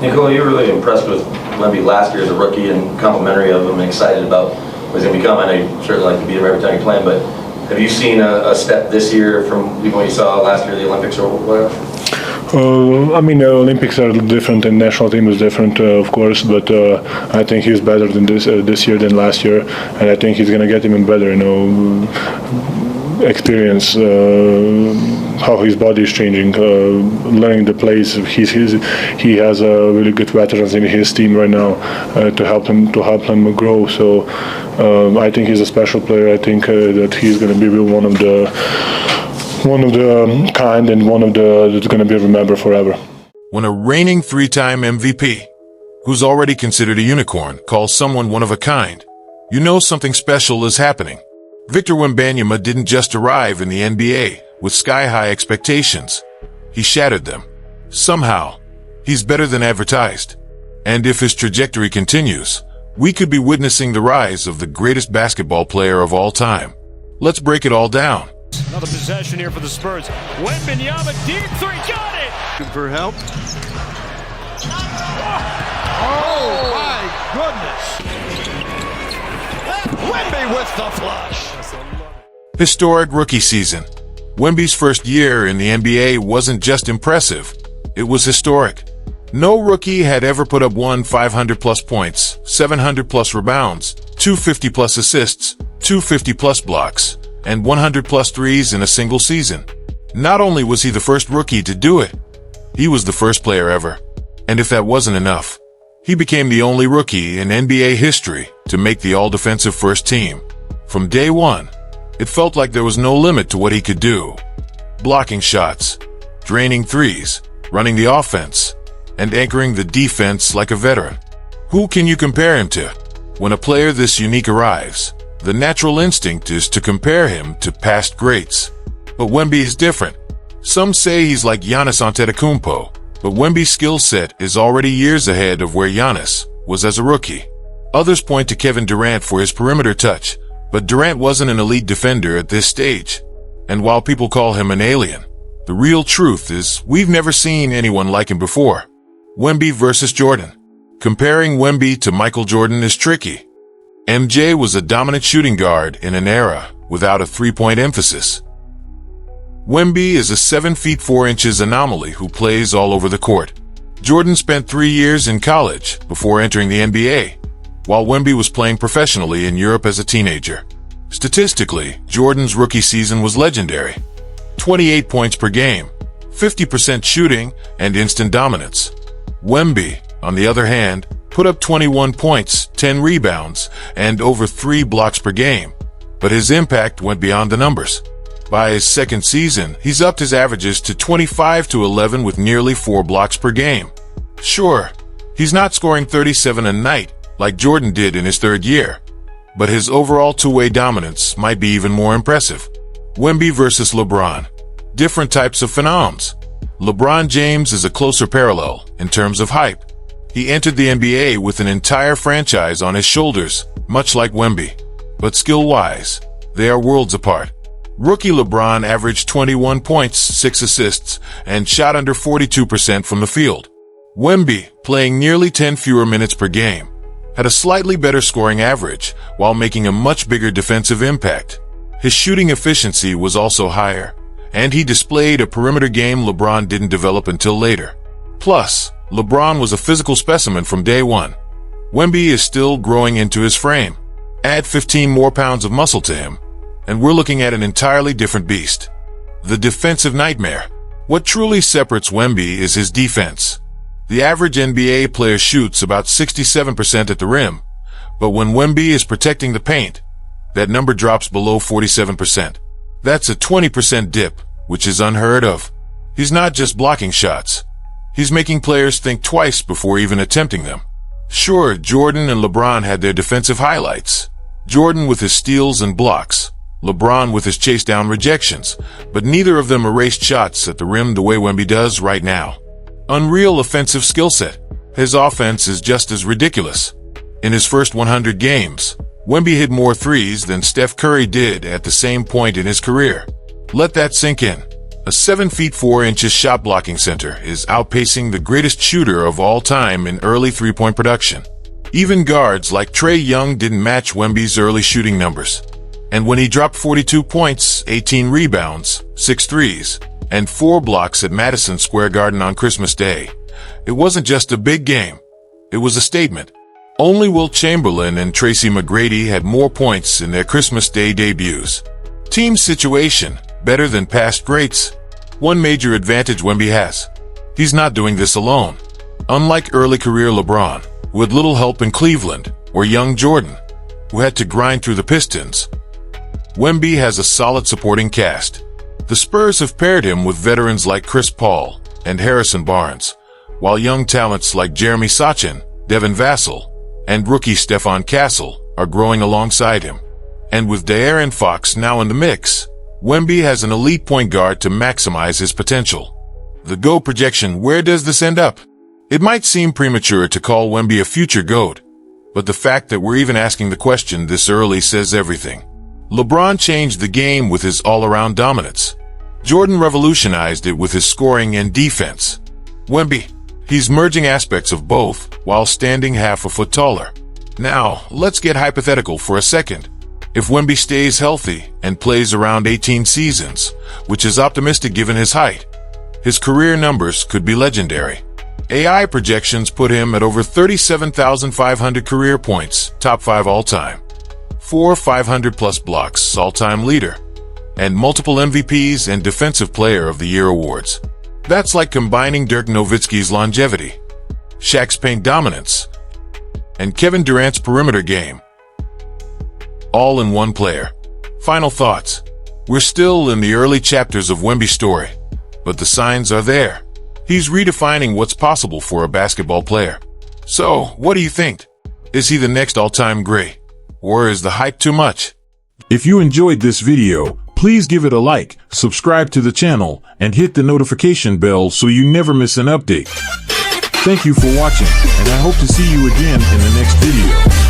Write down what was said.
Nicole, you were really impressed with Wemby last year as a rookie and complimentary of him and excited about what he's going to become. I know you certainly like to beat him every time you play him, but have you seen a step this year from what you saw last year at the Olympics or whatever? I mean, the Olympics are different and national team is different, of course, but I think he's better than this year than last year, and I think he's going to get even better, experience how his body is changing, learning the plays. He has really good veterans in his team right now to help him grow. So I think he's a special player. I think that he's going to be one of the kind and one of the that's going to be remembered forever. When a reigning three-time MVP, who's already considered a unicorn, calls someone one of a kind, you know something special is happening. Victor Wembanyama didn't just arrive in the NBA with sky-high expectations. He shattered them. Somehow, he's better than advertised. And if his trajectory continues, we could be witnessing the rise of the greatest basketball player of all time. Let's break it all down. Another possession here for the Spurs. Wembanyama, deep three, got it! Looking for help. Oh my goodness! Wemby with the flush. Historic rookie season. Wemby's first year in the NBA wasn't just impressive, it was historic. No rookie had ever put up 500-plus points, 700-plus rebounds, 250-plus assists, 250-plus blocks, and 100-plus threes in a single season. Not only was he the first rookie to do it, he was the first player ever. And if that wasn't enough, he became the only rookie in NBA history to make the all-defensive first team. From day one, it felt like there was no limit to what he could do. Blocking shots, draining threes, running the offense, and anchoring the defense like a veteran. Who can you compare him to? When a player this unique arrives, the natural instinct is to compare him to past greats. But Wemby is different. Some say he's like Giannis Antetokounmpo, but Wemby's skill set is already years ahead of where Giannis was as a rookie. Others point to Kevin Durant for his perimeter touch, but Durant wasn't an elite defender at this stage. And while people call him an alien, the real truth is we've never seen anyone like him before. Wemby versus Jordan. Comparing Wemby to Michael Jordan is tricky. MJ was a dominant shooting guard in an era without a three-point emphasis. Wemby is a 7 feet 4 inches anomaly who plays all over the court. Jordan spent 3 years in college before entering the NBA, while Wemby was playing professionally in Europe as a teenager. Statistically, Jordan's rookie season was legendary. 28 points per game, 50% shooting, and instant dominance. Wemby, on the other hand, put up 21 points, 10 rebounds, and over 3 blocks per game. But his impact went beyond the numbers. By his second season, he's upped his averages to 25-11 with nearly 4 blocks per game. Sure, he's not scoring 37 a night like Jordan did in his third year, but his overall two-way dominance might be even more impressive. Wemby versus LeBron. Different types of phenoms. LeBron James is a closer parallel in terms of hype. He entered the NBA with an entire franchise on his shoulders, much like Wemby. But skill-wise, they are worlds apart. Rookie LeBron averaged 21 points, 6 assists, and shot under 42% from the field. Wemby, playing nearly 10 fewer minutes per game, had a slightly better scoring average while making a much bigger defensive impact. His shooting efficiency was also higher, and he displayed a perimeter game LeBron didn't develop until later. Plus, LeBron was a physical specimen from day one. Wemby is still growing into his frame. Add 15 more pounds of muscle to him, and we're looking at an entirely different beast. The defensive nightmare. What truly separates Wemby is his defense. The average NBA player shoots about 67% at the rim, but when Wemby is protecting the paint, that number drops below 47%. That's a 20% dip, which is unheard of. He's not just blocking shots. He's making players think twice before even attempting them. Sure, Jordan and LeBron had their defensive highlights. Jordan with his steals and blocks, LeBron with his chase-down rejections, but neither of them erased shots at the rim the way Wemby does right now. Unreal offensive skill set. His offense is just as ridiculous. In his first 100 games, Wemby hit more threes than Steph Curry did at the same point in his career. Let that sink in. A 7 feet 4 inches shot blocking center is outpacing the greatest shooter of all time in early three-point production. Even guards like Trae Young didn't match Wemby's early shooting numbers. And when he dropped 42 points, 18 rebounds, 6 threes, and 4 blocks at Madison Square Garden on Christmas Day, it wasn't just a big game. It was a statement. Only Wilt Chamberlain and Tracy McGrady had more points in their Christmas Day debuts. Team situation, better than past greats. One major advantage Wemby has. He's not doing this alone. Unlike early career LeBron, with little help in Cleveland, or young Jordan, who had to grind through the Pistons, Wemby has a solid supporting cast. The Spurs have paired him with veterans like Chris Paul and Harrison Barnes, while young talents like Jeremy Sochan, Devin Vassell, and rookie Stephon Castle are growing alongside him. And with De'Aaron Fox now in the mix, Wemby has an elite point guard to maximize his potential. The GOAT projection, where does this end up? It might seem premature to call Wemby a future GOAT, but the fact that we're even asking the question this early says everything. LeBron changed the game with his all-around dominance. Jordan revolutionized it with his scoring and defense. Wemby, he's merging aspects of both while standing half a foot taller. Now, let's get hypothetical for a second. If Wemby stays healthy and plays around 18 seasons, which is optimistic given his height, his career numbers could be legendary. AI projections put him at over 37,500 career points, top 5 all-time. 4 500-plus blocks, all-time leader, and multiple MVPs and Defensive Player of the Year awards. That's like combining Dirk Nowitzki's longevity, Shaq's paint dominance, and Kevin Durant's perimeter game, all in one player. Final thoughts. We're still in the early chapters of Wemby's story, but the signs are there. He's redefining what's possible for a basketball player. So, what do you think? Is he the next all-time great? Or is the hype too much? If you enjoyed this video, please give it a like, subscribe to the channel, and hit the notification bell so you never miss an update. Thank you for watching, and I hope to see you again in the next video.